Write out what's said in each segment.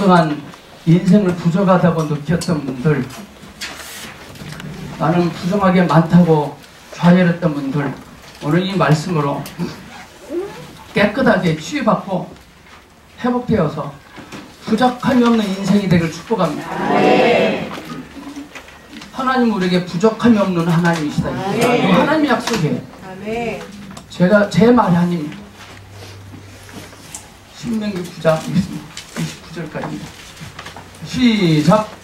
그동안 인생을 부족하다고 느꼈던 분들, 나는 부정하게 많다고 좌절했던 분들, 오늘 이 말씀으로 깨끗하게 치유받고 회복되어서 부족함이 없는 인생이 되길 축복합니다. 하나님 우리에게 부족함이 없는 하나님이시다. 하나님의 약속이에요. 제 말이 아닙니다. 신명기 9장 29절까지입니다. 시작!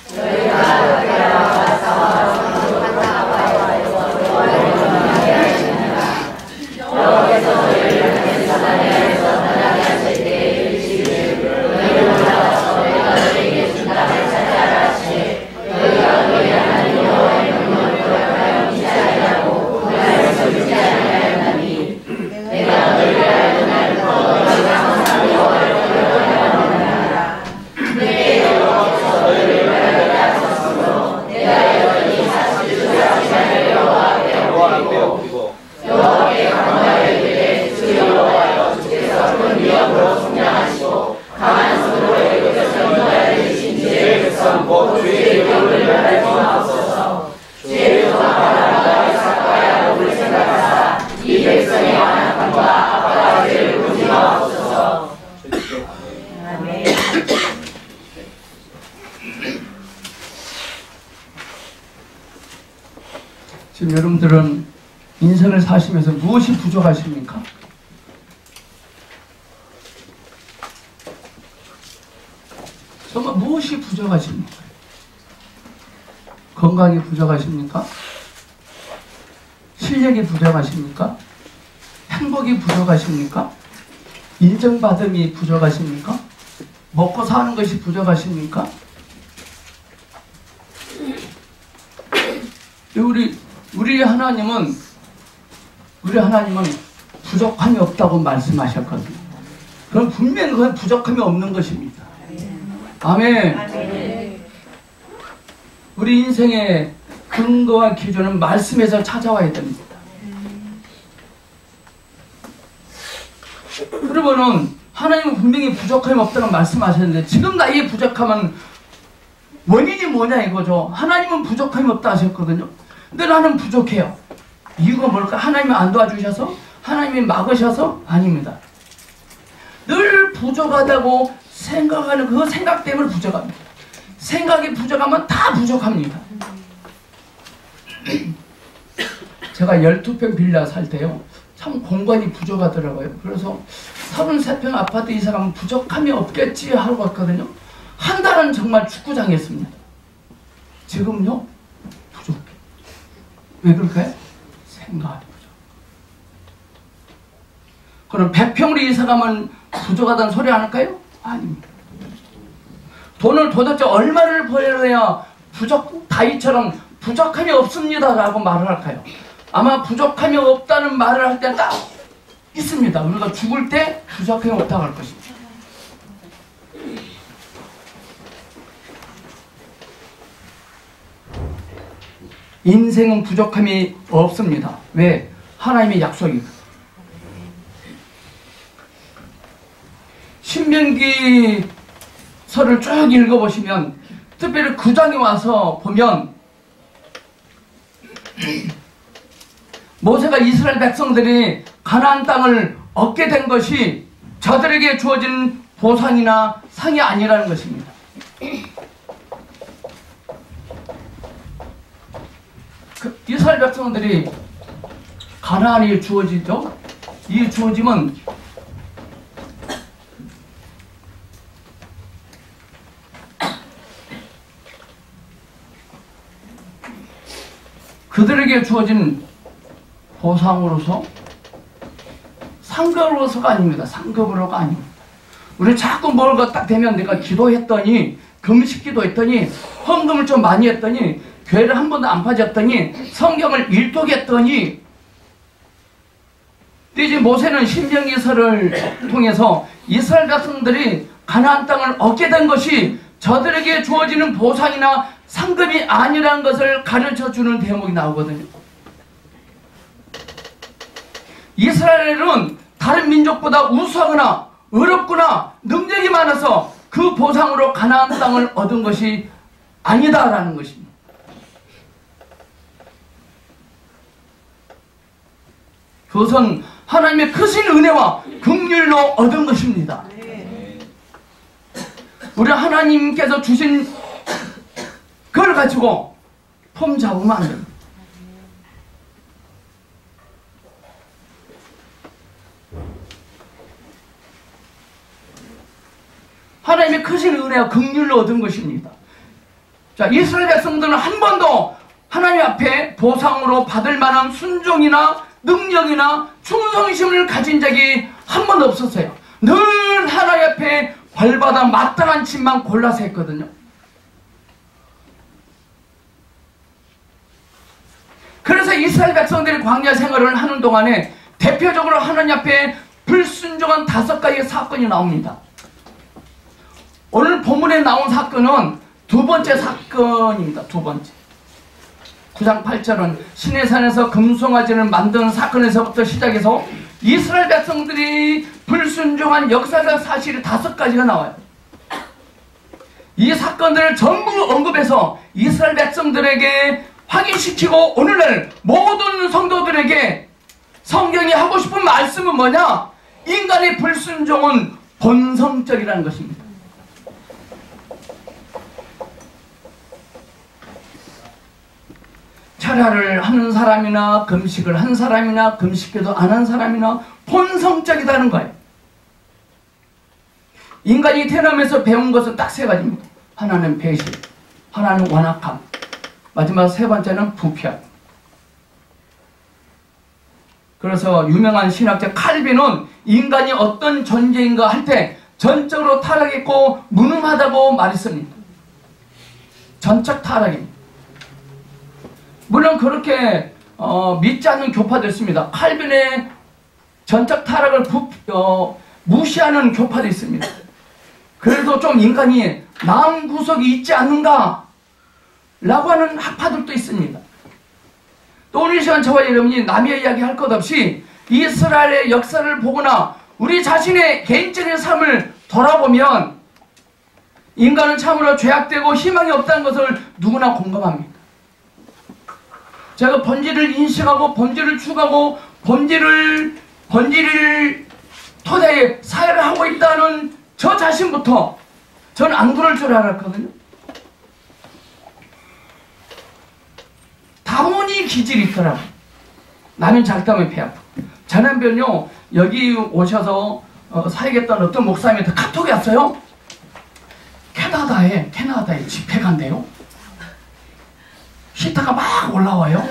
지금 여러분들은 인생을 사시면서 무엇이 부족하십니까? 정말 무엇이 부족하십니까? 건강이 부족하십니까? 실력이 부족하십니까? 행복이 부족하십니까? 인정받음이 부족하십니까? 먹고 사는 것이 부족하십니까? 우리 하나님은 부족함이 없다고 말씀하셨거든요. 그럼 분명히 그건 부족함이 없는 것입니다. 아멘. 우리 인생의 근거와 기준은 말씀에서 찾아와야 됩니다. 그러면은 하나님은 분명히 부족함이 없다고 말씀하셨는데 지금 나의 부족함은 원인이 뭐냐 이거죠. 하나님은 부족함이 없다 하셨거든요. 근데 나는 부족해요. 이유가 뭘까? 하나님이 안 도와주셔서? 하나님이 막으셔서? 아닙니다. 늘 부족하다고 생각하는 그 생각 때문에 부족합니다. 생각이 부족하면 다 부족합니다. 제가 12평 빌라 살 때요, 참 공간이 부족하더라고요. 그래서 33평 아파트 이사가면 부족함이 없겠지 하고 갔거든요. 한 달은 정말 축구장이었습니다. 지금요 부족해. 왜 그럴까요? 생각이 부족. 그럼 100평으로 이사가면 부족하다는 소리 안 할까요? 아닙니다. 돈을 도대체 얼마를 벌어야 다윗처럼 부족함이 없습니다 라고 말을 할까요? 아마 부족함이 없다는 말을 할 때 딱 있습니다. 우리가 죽을 때 부족함이 없다고 할 것입니다. 인생은 부족함이 없습니다. 왜? 하나님의 약속입니다. 신명기서를 쭉 읽어보시면 특별히 9장에 와서 보면 모세가 이스라엘 백성들이 가나안 땅을 얻게 된 것이 저들에게 주어진 보상이나 상이 아니라는 것입니다. 이스라엘 백성들이 가나안이 주어지죠. 이 주어짐은 그들에게 주어진 보상으로서 상급으로서가 아닙니다. 상급으로가 아닙니다. 우리 자꾸 뭘 딱 되면 내가 기도했더니 금식 기도했더니 헌금을 좀 많이 했더니 교회를 한 번도 안 빠졌더니 성경을 일독했더니 이제 모세는 신명기서를 통해서 이스라엘 백성들이 가나안 땅을 얻게 된 것이 저들에게 주어지는 보상이나 상급이 아니라는 것을 가르쳐주는 대목이 나오거든요. 이스라엘은 다른 민족보다 우수하거나 어렵거나 능력이 많아서 그 보상으로 가나안 땅을 얻은 것이 아니다라는 것입니다. 그것은 하나님의 크신 은혜와 긍휼로 얻은 것입니다. 우리 하나님께서 주신 그걸 가지고 폼 잡으면 안 됩니다. 하나님의 크신 은혜와 긍휼로 얻은 것입니다. 자, 이스라엘 백성들은 한 번도 하나님 앞에 보상으로 받을 만한 순종이나 능력이나 충성심을 가진 적이 한 번도 없었어요. 늘 하나님 앞에 벌받아 마땅한 짓만 골라서 했거든요. 그래서 이스라엘 백성들이 광야 생활을 하는 동안에 대표적으로 하나님 앞에 불순종한 5가지의 사건이 나옵니다. 오늘 본문에 나온 사건은 두 번째 사건입니다. 두 번째. 9장 8절은 시내산에서 금송아지를 만드는 사건에서부터 시작해서 이스라엘 백성들이 불순종한 역사적 사실이 5가지가 나와요. 이 사건들을 전부 언급해서 이스라엘 백성들에게 확인시키고 오늘날 모든 성도들에게 성경이 하고 싶은 말씀은 뭐냐? 인간의 불순종은 본성적이라는 것입니다. 철야를 하는 사람이나 금식을 한 사람이나 금식기도 안 한 사람이나 본성적이다는 거예요. 인간이 태어나면서 배운 것은 딱 3가지입니다. 하나는 배신, 하나는 완악함, 마지막 3번째는 부패. 그래서 유명한 신학자 칼빈은 인간이 어떤 존재인가 할 때 전적으로 타락했고 무능하다고 말했습니다. 전적 타락입니다. 물론 그렇게 믿지 않는 교파도 있습니다. 칼빈의 전적 타락을 무시하는 교파도 있습니다. 그래도 좀 인간이 나은 구석이 있지 않는가 라고 하는 학파들도 있습니다. 또 오늘 이 시간 저와 여러분이 남의 이야기 할 것 없이 이스라엘의 역사를 보거나 우리 자신의 개인적인 삶을 돌아보면 인간은 참으로 죄악되고 희망이 없다는 것을 누구나 공감합니다. 제가 본질을 인식하고 본질을 추구하고 본질을 토대에 사회를 하고 있다는 저 자신부터 저는 안 그럴 줄 알았거든요. 다분히 기질이 있더라고요. 라면 작다면 배 아프고. 지난번요 여기 오셔서 사역했던 어떤 목사님한테 카톡이 왔어요. 캐나다에 집회 간대요. 히타가 막 올라와요.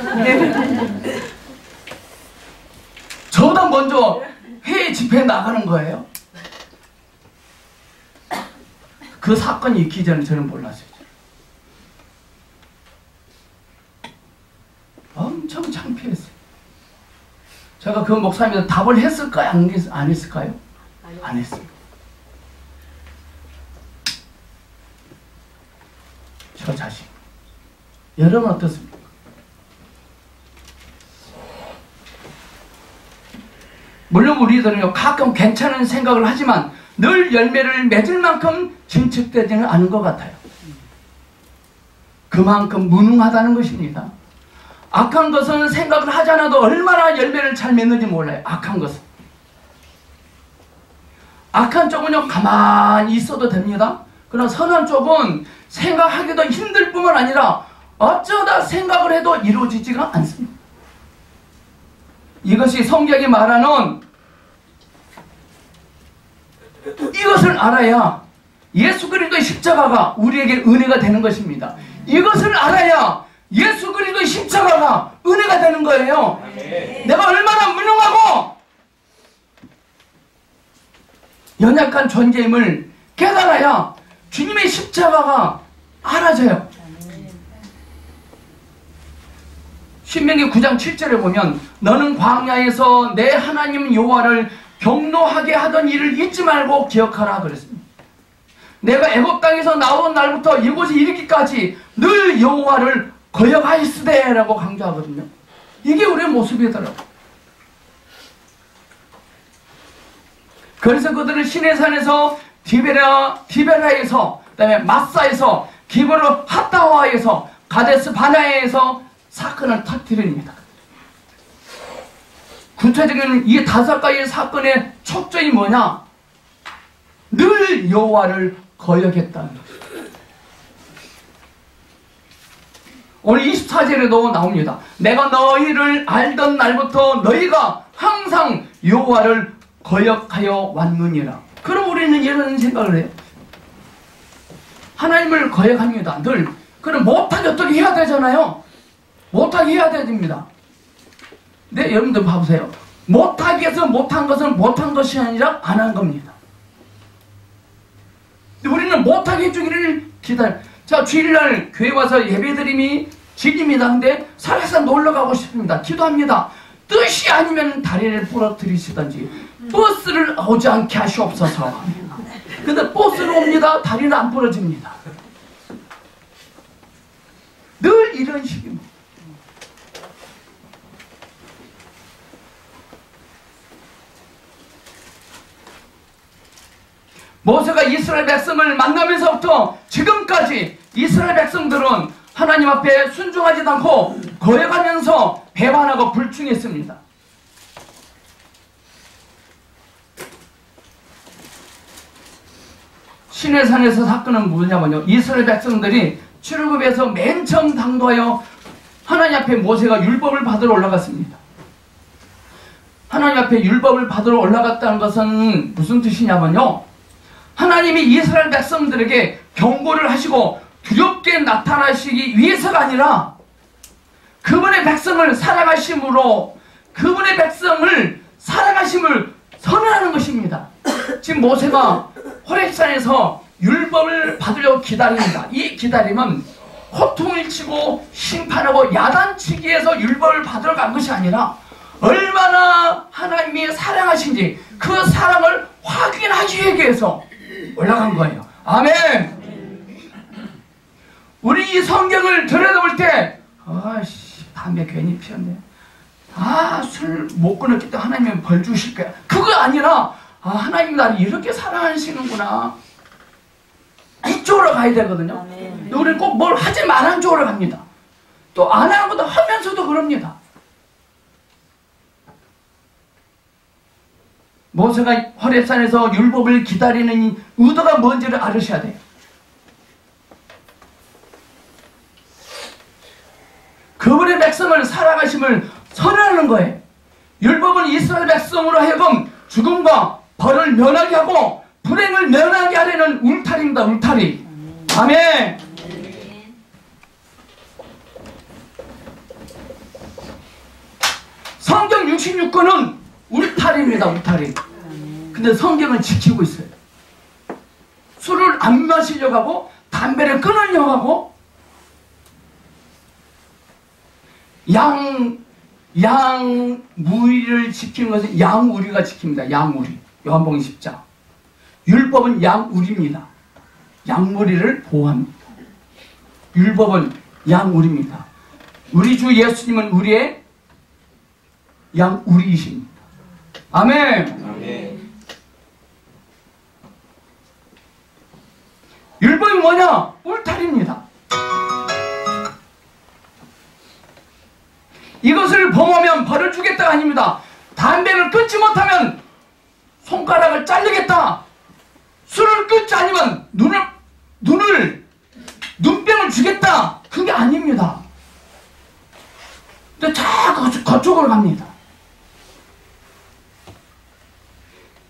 저보다 먼저 회의 집회에 나가는 거예요. 그 사건이 있기 전에 저는 몰랐어요. 엄청 창피했어요. 제가 그 목사님한테 답을 했을까요? 안 했을까요? 안 했어요. 저 자신. 여러분 어떻습니까? 물론 우리들은요 가끔 괜찮은 생각을 하지만 늘 열매를 맺을 만큼 진척되지는 않은 것 같아요. 그만큼 무능하다는 것입니다. 악한 것은 생각을 하지 않아도 얼마나 열매를 잘 맺는지 몰라요. 악한 것은. 악한 쪽은요 가만히 있어도 됩니다. 그러나 선한 쪽은 생각하기도 힘들 뿐만 아니라 어쩌다 생각을 해도 이루어지지가 않습니다. 이것이 성경이 말하는 이것을 알아야 예수 그리스도의 십자가가 우리에게 은혜가 되는 것입니다. 이것을 알아야 예수 그리스도의 십자가가 은혜가 되는 거예요. 내가 얼마나 무능하고 연약한 존재임을 깨달아야 주님의 십자가가 알아져요. 신명기 9장 7절에 보면 너는 광야에서 내 하나님 여호와를 경노하게 하던 일을 잊지 말고 기억하라 그랬습니다. 내가 애굽 땅에서 나온 날부터 이곳에 이르기까지 늘 여호와를 거역하였으되 라고 강조하거든요. 이게 우리의 모습이더라고요. 그래서 그들은 시내산에서 디베라에서, 그 다음에 마사에서, 기브로 하타와에서, 가데스 바나에서 사건을 터뜨립니다. 구체적인 이 5가지 사건의 초점이 뭐냐? 늘 여호와를 거역했다는 것입니다. 오늘 24절에도 나옵니다. 내가 너희를 알던 날부터 너희가 항상 여호와를 거역하여 왔느니라. 그럼 우리는 이런 생각을 해요. 하나님을 거역합니다. 늘. 그럼 못하게 어떻게 해야 되잖아요. 못하게 해야 됩니다. 네, 여러분들 봐보세요. 못하게 해서 못한 것은 못한 것이 아니라 안 한 겁니다. 우리는 못하게 해주기를 기다려. 자, 주일날 교회 와서 예배드림이 직입니다. 근데 살아서 놀러 가고 싶습니다. 기도합니다. 뜻이 아니면 다리를 부러뜨리시든지 버스를 오지 않게 하시옵소서. 근데 버스를 옵니다. 다리는 안 부러집니다. 늘 이런 식입니다. 모세가 이스라엘 백성을 만나면서부터 지금까지 이스라엘 백성들은 하나님 앞에 순종하지도 않고 거역하면서 배반하고 불충했습니다. 시내산에서 사건은 뭐냐면요, 이스라엘 백성들이 출애굽에서 맨 처음 당도하여 하나님 앞에 모세가 율법을 받으러 올라갔습니다. 하나님 앞에 율법을 받으러 올라갔다는 것은 무슨 뜻이냐면요, 하나님이 이스라엘 백성들에게 경고를 하시고 두렵게 나타나시기 위해서가 아니라 그분의 백성을 사랑하심으로 그분의 백성을 사랑하심을 선언하는 것입니다. 지금 모세가 호렙산에서 율법을 받으려고 기다립니다. 이 기다림은 호통을 치고 심판하고 야단치기에서 율법을 받으러 간 것이 아니라 얼마나 하나님이 사랑하신지 그 사랑을 확인하기 위해서 올라간 거예요. 아멘. 우리 이 성경을 들여다볼 때 아씨 담배 괜히 피웠네, 술 못 끊었기 때문에 하나님은 벌 주실 거야, 그거 아니라 하나님 나를 이렇게 사랑하시는구나, 이쪽으로 가야 되거든요. 우리는 꼭 뭘 하지 말라는 쪽으로 갑니다. 또 안 하는 것도 하면서도 그럽니다. 모세가 호렙산에서 율법을 기다리는 의도가 뭔지를 알으셔야 돼요. 그분의 백성을 사랑하심을 선언하는 거예요. 율법은 이스라엘 백성으로 하여금 죽음과 벌을 면하게 하고 불행을 면하게 하려는 울타리입니다. 울타리. 아멘. 성경 66권은 울타리입니다. 울타리. 근데 성경은 지키고 있어요. 술을 안 마시려고 하고 담배를 끊으려고 하고 양무리를 지키는 것은 양우리가 지킵니다. 양우리. 요한복음 10장. 율법은 양우리입니다. 양무리를 보호합니다. 율법은 양우리입니다. 우리 주 예수님은 우리의 양우리이십니다. 아멘. 아멘. 율법이 뭐냐? 울타리입니다. 이것을 범하면 벌을 주겠다가 아닙니다. 담배를 끊지 못하면 손가락을 자르겠다. 술을 끊지 않으면 눈병을 주겠다. 그게 아닙니다. 근데 자꾸 그쪽으로 갑니다.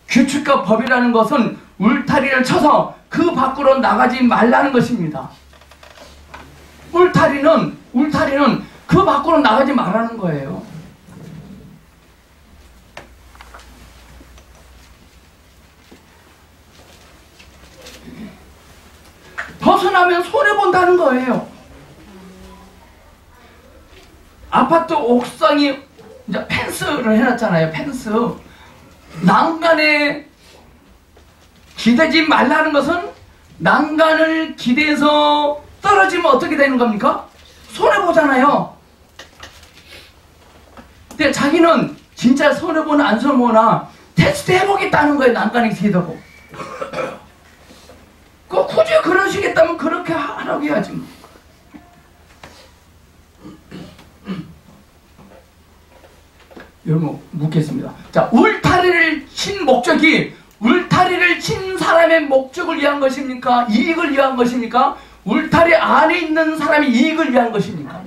규칙과 법이라는 것은 울타리를 쳐서 그 밖으로 나가지 말라는 것입니다. 울타리는 그 밖으로 나가지 말라는 거예요. 벗어나면 손해본다는 거예요. 아파트 옥상이 이제 펜스를 해놨잖아요. 펜스. 난간에 기대지 말라는 것은 난간을 기대서 떨어지면 어떻게 되는 겁니까? 손해보잖아요. 근데 자기는 진짜 손해보나 안 손해보나 테스트 해보겠다는 거예요. 난간에 기대고. 그 굳이 그러시겠다면 그렇게 하라고 해야지 뭐. 여러분 묻겠습니다. 자, 울타리를 친 목적이 울타리를 친 사람의 목적을 위한 것입니까? 이익을 위한 것입니까? 울타리 안에 있는 사람의 이익을 위한 것입니까?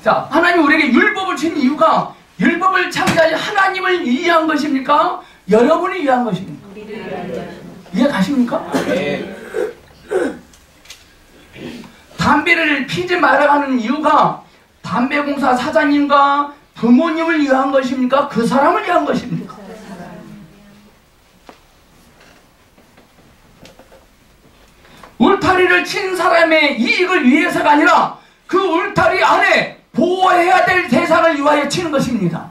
자, 하나님 우리에게 율법을 준 이유가 율법을 창조하신 하나님을 위한 것입니까? 여러분을 위한 것입니까? 이해 가십니까? 네. 담배를 피지 말아가는 이유가 담배공사 사장님과 부모님을 위한 것입니까? 그 사람을 위한 것입니까? 울타리를 친 사람의 이익을 위해서가 아니라 그 울타리 안에 보호해야 될 대상을 위하여 치는 것입니다.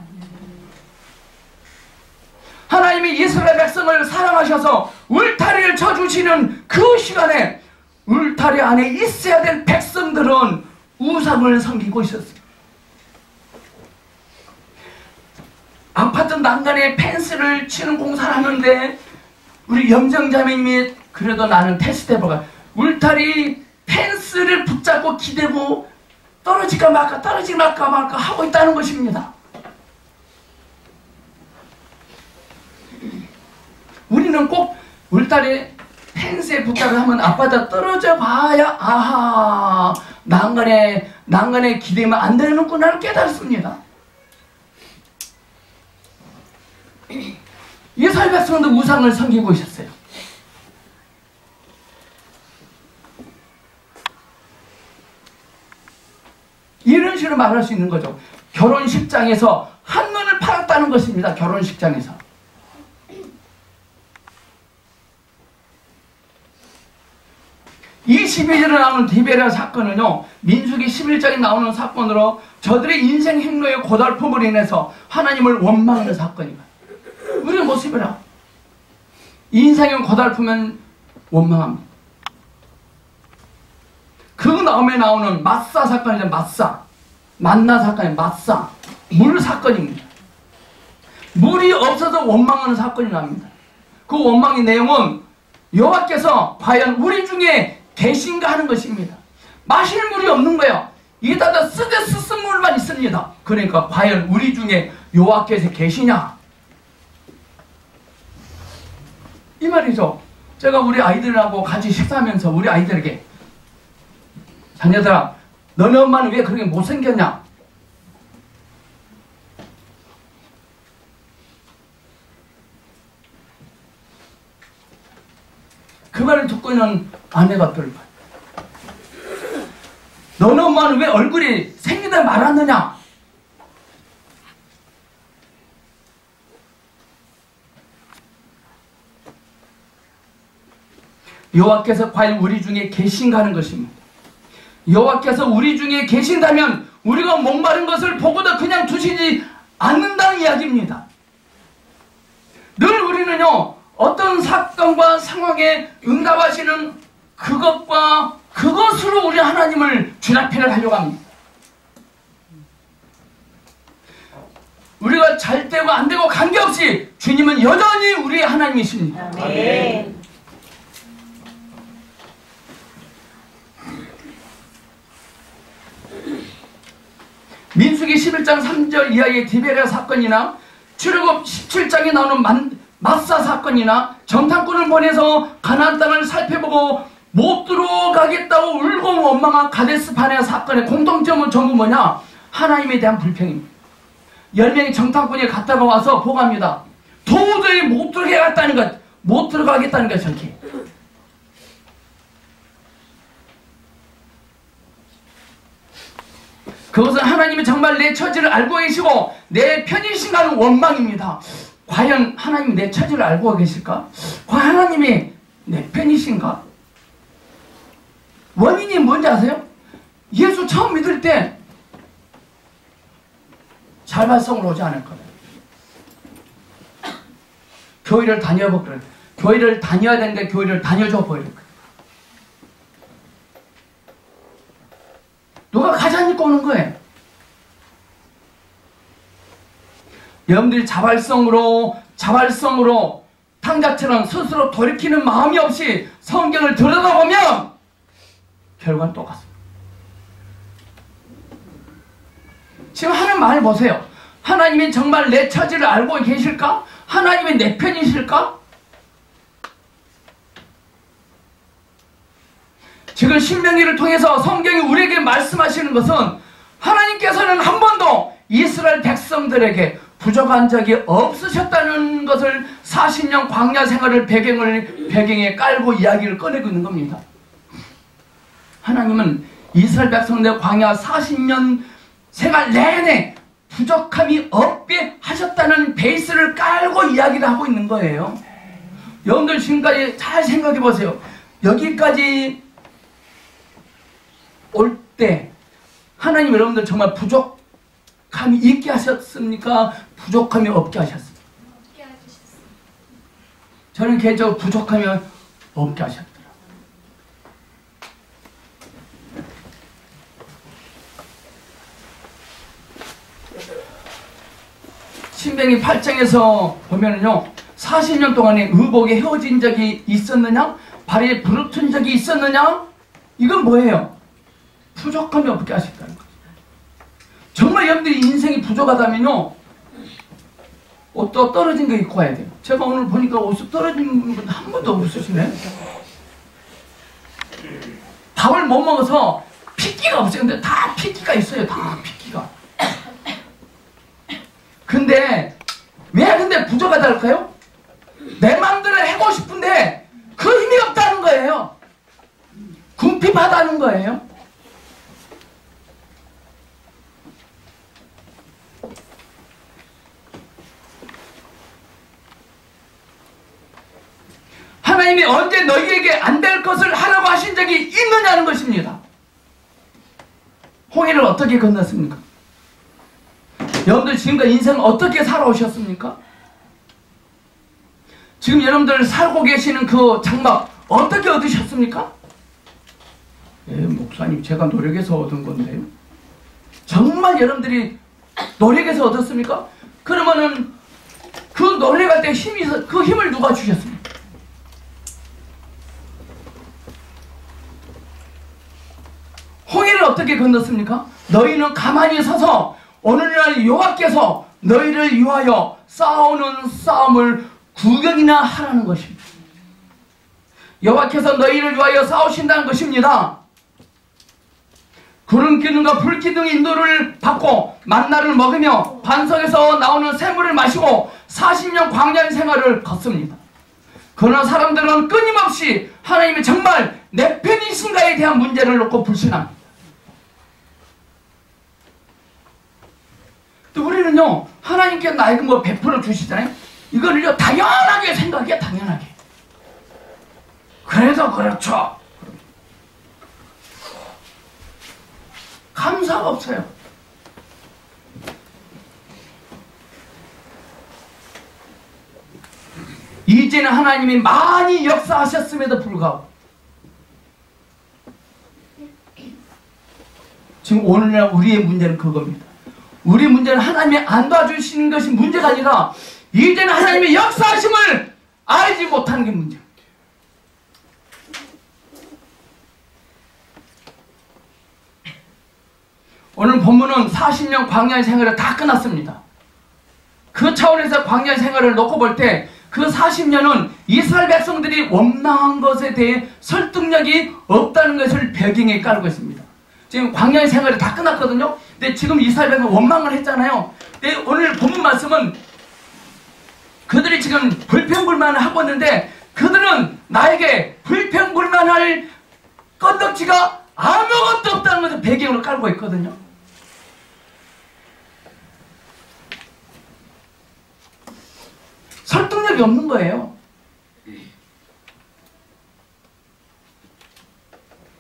하나님이 이스라엘 백성을 사랑하셔서 울타리를 쳐주시는 그 시간에 울타리 안에 있어야 될 백성들은 우상을 섬기고 있었어요. 아파트 난간에 펜스를 치는 공사를 하는데 우리 염정자매님이 그래도 나는 테스트 해보가 울타리 펜스를 붙잡고 기대고 떨어질까 말까 하고 있다는 것입니다. 우리는 꼭 울타리 펜스에 붙잡고 하면 아파트 떨어져 봐야 아하 난간에 기대면 안 되는구나를 깨달습니다. 이스라엘 백성도 우상을 섬기고 있었어요. 이런 식으로 말할 수 있는 거죠. 결혼식장에서 한눈을 팔았다는 것입니다. 결혼식장에서. 이 12절에 나오는 디베랴 사건은요, 민수기 11장에 나오는 사건으로 저들의 인생 행로의 고달픔으로 인해서 하나님을 원망하는 사건입니다. 우리의 모습이라 인생의 고달프면 원망합니다. 그 다음에 나오는 마사 사건이죠. 만나 사건이 마사 물 사건입니다. 물이 없어서 원망하는 사건이 납니다. 그 원망의 내용은 여호와께서 과연 우리 중에 계신가 하는 것입니다. 마실 물이 없는 거예요. 이따다 쓰는 물만 있습니다. 그러니까 과연 우리 중에 여호와께서 계시냐 이 말이죠. 제가 우리 아이들하고 같이 식사하면서 우리 아이들에게 자녀들아 너네 엄마는 왜 그렇게 못생겼냐? 그 말을 듣고 있는 아내가 또 너네 엄마는 왜 얼굴이 생기다 말았느냐? 여호와께서 과연 우리 중에 계신가 하는 것입니다. 여호와께서 우리 중에 계신다면 우리가 목마른 것을 보고도 그냥 두시지 않는다는 이야기입니다. 늘 우리는요 어떤 사건과 상황에 응답하시는 그것으로 우리 하나님을 주납해를 하려고 합니다. 우리가 잘 되고 안 되고 관계없이 주님은 여전히 우리의 하나님이십니다. 아멘. 민수기 11장 3절 이하의 디베랴 사건이나 출애굽 17장에 나오는 마사 사건이나 정탐꾼을 보내서 가나안 땅을 살펴보고 못 들어가겠다고 울고 원망한 가데스 바네아 사건의 공통점은 전부 뭐냐? 하나님에 대한 불평입니다. 10명의 정탐꾼이 갔다가 와서 보고합니다. 도저히 못 들어가겠다는 것 저렇게. 그것은 하나님이 정말 내 처지를 알고 계시고 내 편이신가 하는 원망입니다. 과연 하나님이 내 처지를 알고 계실까? 과연 하나님이 내 편이신가? 원인이 뭔지 아세요? 예수 처음 믿을 때 자발성으로 오지 않을 거예요. 교회를 다녀보거든. 교회를 다녀야 되는데 교회를 다녀줘 버릴 거예요. 누가 가자니까 오는 거예요. 여러분들이 자발성으로 탕자처럼 스스로 돌이키는 마음이 없이 성경을 들여다보면 결과는 똑같습니다. 지금 하는 말 보세요. 하나님이 정말 내 처지를 알고 계실까? 하나님이 내 편이실까? 지금 신명기를 통해서 성경이 우리에게 말씀하시는 것은 하나님께서는 한 번도 이스라엘 백성들에게 부족한 적이 없으셨다는 것을 40년 광야 생활을 배경에 깔고 이야기를 꺼내고 있는 겁니다. 하나님은 이스라엘 백성들 광야 40년 생활 내내 부족함이 없게 하셨다는 베이스를 깔고 이야기를 하고 있는 거예요. 여러분들 지금까지 잘 생각해 보세요. 여기까지 올 때 하나님 여러분들 정말 부족함이 있게 하셨습니까? 부족함이 없게 하셨습니까? 없게 해주셨어요. 저는 개인적으로 부족함이 없게 하셨더라고요. 신명기 8장에서 보면은요, 40년 동안에 의복에 헤어진 적이 있었느냐? 발에 부르튼 적이 있었느냐? 이건 뭐예요? 부족함이 없게 하셨다는 거죠. 정말 여러분들이 인생이 부족하다면요, 옷도 떨어진 거 입고 와야 돼요. 제가 오늘 보니까 옷이 떨어진 분 한 번도 없으시네. 밥을 못 먹어서 핏기가 없어요. 근데 다 핏기가 있어요. 다 핏기가. 근데 왜 근데 부족하다 할까요? 내 마음대로 하고 싶은데 그 힘이 없다는 거예요. 궁핍하다는 거예요. 하나님이 언제 너희에게 안 될 것을 하라고 하신 적이 있느냐는 것입니다. 홍해를 어떻게 건넜습니까? 여러분들 지금까지 인생을 어떻게 살아오셨습니까? 지금 여러분들 살고 계시는 그 장막 어떻게 얻으셨습니까? 예, 목사님 제가 노력해서 얻은 건데요. 정말 여러분들이 노력해서 얻었습니까? 그러면은 그 노력할 때 힘이 있어, 그 힘을 누가 주셨습니까? 홍해를 어떻게 건넜습니까? 너희는 가만히 서서 오늘날 여호와께서 너희를 위하여 싸우는 싸움을 구경이나 하라는 것입니다. 여호와께서 너희를 위하여 싸우신다는 것입니다. 구름 기둥과 불 기둥이 인도를 받고 만나를 먹으며 반석에서 나오는 샘물을 마시고 40년 광야의 생활을 걷습니다. 그러나 사람들은 끊임없이 하나님이 정말 내 편이신가에 대한 문제를 놓고 불신합니다. 또 우리는요, 하나님께 나에게 뭐 베풀어 주시잖아요. 이거를요, 당연하게 생각해, 당연하게. 그래도 그렇죠. 감사가 없어요. 이제는 하나님이 많이 역사하셨음에도 불구하고 지금 오늘날 우리의 문제는 그겁니다. 우리 문제는 하나님이 안 도와주시는 것이 문제가 아니라 이제는 하나님의 역사하심을 알지 못하는 게 문제입니다. 오늘 본문은 40년 광야의 생활을 다 끝났습니다. 그 차원에서 광야의 생활을 놓고 볼 때 그 40년은 이스라엘 백성들이 원망한 것에 대해 설득력이 없다는 것을 배경에 깔고 있습니다. 지금 광야의 생활이 다 끝났거든요. 근데 지금 이스라엘 백성은 원망을 했잖아요. 근데 오늘 본문 말씀은 그들이 지금 불평불만을 하고 있는데 그들은 나에게 불평불만할 건덕지가 아무것도 없다는 것을 배경으로 깔고 있거든요. 설득력이 없는 거예요.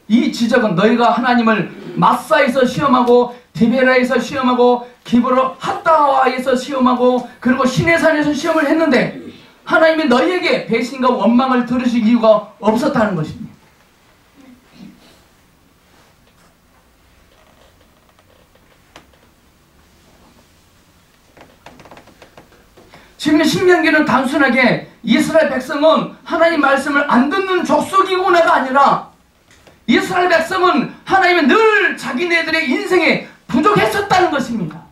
이 지적은 너희가 하나님을 마사에서 시험하고 디베라에서 시험하고 기브로 핫다와에서 시험하고 그리고 시내산에서 시험을 했는데 하나님이 너희에게 배신과 원망을 들으실 이유가 없었다는 것입니다. 지금 신명기는 단순하게 이스라엘 백성은 하나님 말씀을 안 듣는 족속이구나가 아니라 이스라엘 백성은 하나님이 늘 자기네들의 인생에 부족했었다는 것입니다.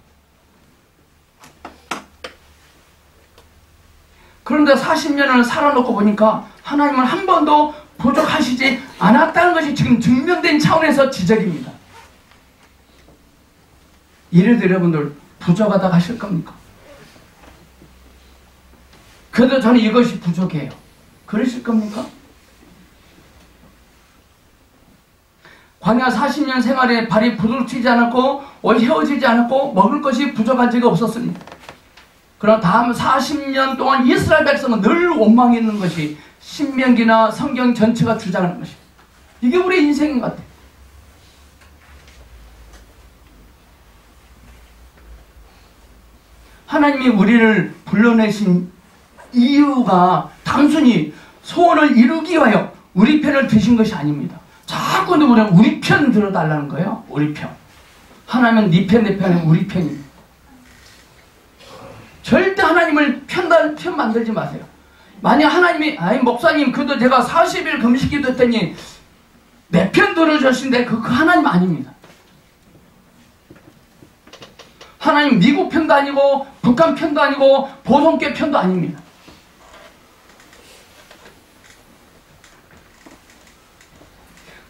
그런데 40년을 살아놓고 보니까 하나님은 한 번도 부족하시지 않았다는 것이 지금 증명된 차원에서 지적입니다. 이래도 여러분들 부족하다 하실 겁니까? 그래도 저는 이것이 부족해요. 그러실 겁니까? 광야 40년 생활에 발이 부들치지 않았고 옷이 헤어지지 않았고 먹을 것이 부족한 적이 없었습니다. 그럼 다음 40년 동안 이스라엘 백성은 늘 원망했는 것이 신명기나 성경 전체가 주장하는 것입니다. 이게 우리 인생인 것 같아요. 하나님이 우리를 불러내신 이유가 단순히 소원을 이루기 위하여 우리 편을 드신 것이 아닙니다. 자꾸 누구는 우리 편 들어달라는 거예요. 우리 편. 하나님은 네 편, 내 편은 우리 편입니다. 절대 하나님을 편 만들지 마세요. 만약 하나님이 목사님 그래도 제가 40일 금식기도 했더니 내 편 들어주신데 그 하나님 아닙니다. 하나님 미국 편도 아니고 북한 편도 아니고 보성교 편도 아닙니다.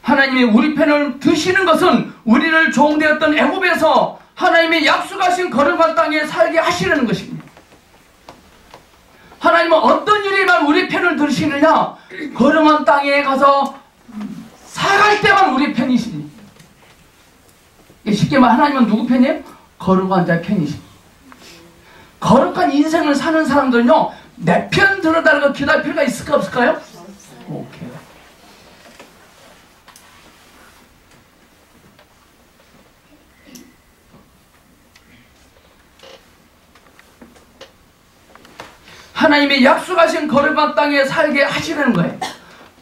하나님이 우리 편을 드시는 것은 우리를 종되었던 애굽에서 하나님의 약속하신 거룩한 땅에 살게 하시려는 것입니다. 하나님은 어떤 일에만 우리 편을 들으시느냐? 거룩한 땅에 가서 살아갈 때만 우리 편이십니다. 쉽게 말하면 하나님은 누구 편이에요? 거룩한 자 편이십니다. 거룩한 인생을 사는 사람들은요, 내 편 들어달라고 기도할 필요가 있을까 없을까요? 오케이. 하나님이 약속하신 거룩한 땅에 살게 하시려는 거예요.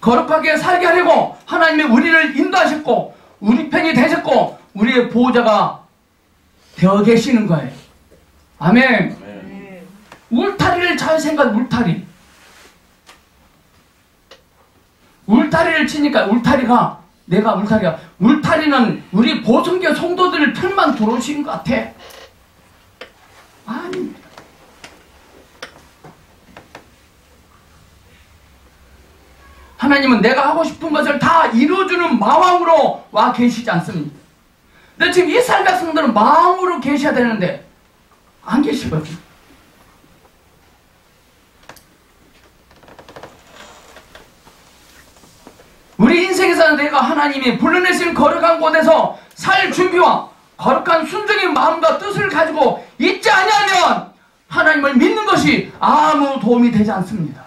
거룩하게 살게 하려고 하나님이 우리를 인도하셨고 우리 편이 되셨고 우리의 보호자가 되어 계시는 거예요. 아멘. 아멘. 울타리를 잘 생각. 울타리를 치니까 울타리는 우리 보성교 성도들 편만 들어오신 것 같아. 아닙니다. 하나님은 내가 하고 싶은 것을 다 이루어주는 마음으로 와 계시지 않습니다. 근데 지금 이스라엘 백성들은 마음으로 계셔야 되는데 안 계시거든요. 우리 인생에서 내가 하나님이 불러내신 거룩한 곳에서 살 준비와 거룩한 순종의 마음과 뜻을 가지고 있지 않으면 하나님을 믿는 것이 아무 도움이 되지 않습니다.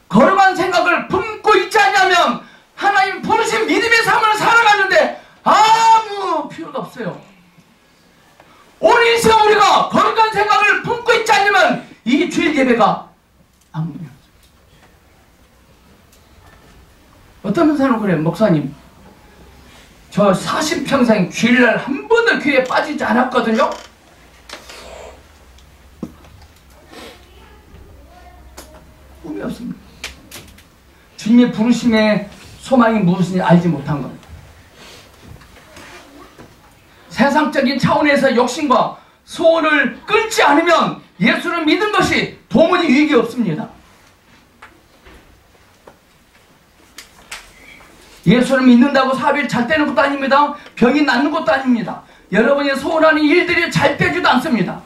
거룩한 생각을 품고 있지 않냐면 하나님 부르신 믿음의 삶을 살아가는데 아무 필요가 없어요. 오늘 이 시간 우리가 거룩한 생각을 품고 있지 않으면 이 주일 예배가 아무 의미 없어요. 어떤 목사는 그래요. 목사님 저 40평생 주일날 한 번도 교회에 빠지지 않았거든요. 꿈이 없습니다. 주님의 부르심의 소망이 무엇인지 알지 못한 겁니다. 세상적인 차원에서 욕심과 소원을 끊지 않으면 예수를 믿는 것이 도무지 유익이 없습니다. 예수를 믿는다고 사업이 잘 되는 것도 아닙니다. 병이 낫는 것도 아닙니다. 여러분이 소원하는 일들이 잘 되지도 않습니다.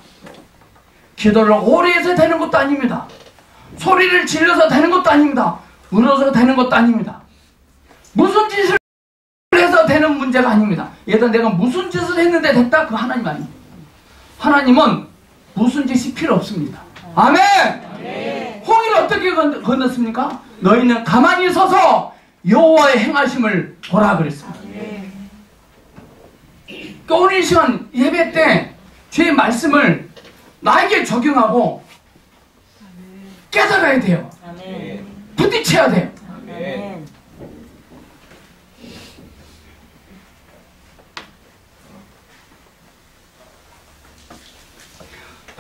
기도를 오래 해서 되는 것도 아닙니다. 소리를 질러서 되는 것도 아닙니다. 울어서 되는 것도 아닙니다. 무슨 짓을 해서 되는 문제가 아닙니다. 예를 내가 무슨 짓을 했는데 됐다? 그거 하나님 아닙니다. 하나님은 무슨 짓이 필요 없습니다. 아멘! 아멘. 홍해를 어떻게 건넜습니까? 너희는 가만히 서서 여호와의 행하심을 보라 그랬습니다. 그러니까 오늘 이 시간 예배 때 주의 말씀을 나에게 적용하고 깨달아야 돼요. 부딪혀야 돼요.